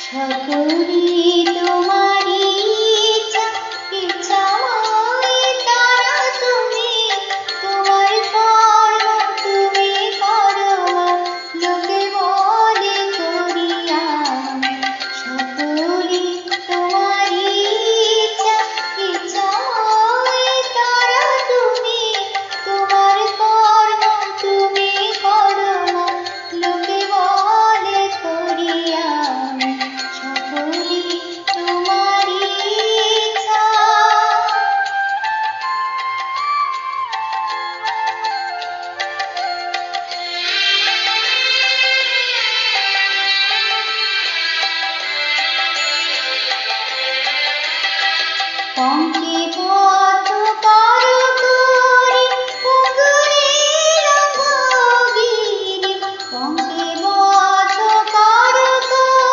সকলি তোমারি ইচ্ছা, ইচ্ছাময় তারা তুমি, তোমার কর্ম তুমি করো মা, লোকে বলে করিয়া। সকলি তোমারি ইচ্ছা, ইচ্ছাময় তারা তুমি, তোমার কর্ম তুমি করো মা, লোকে বলে করিয়া। সকলি তোমারি ইচ্ছা। পঙ্কে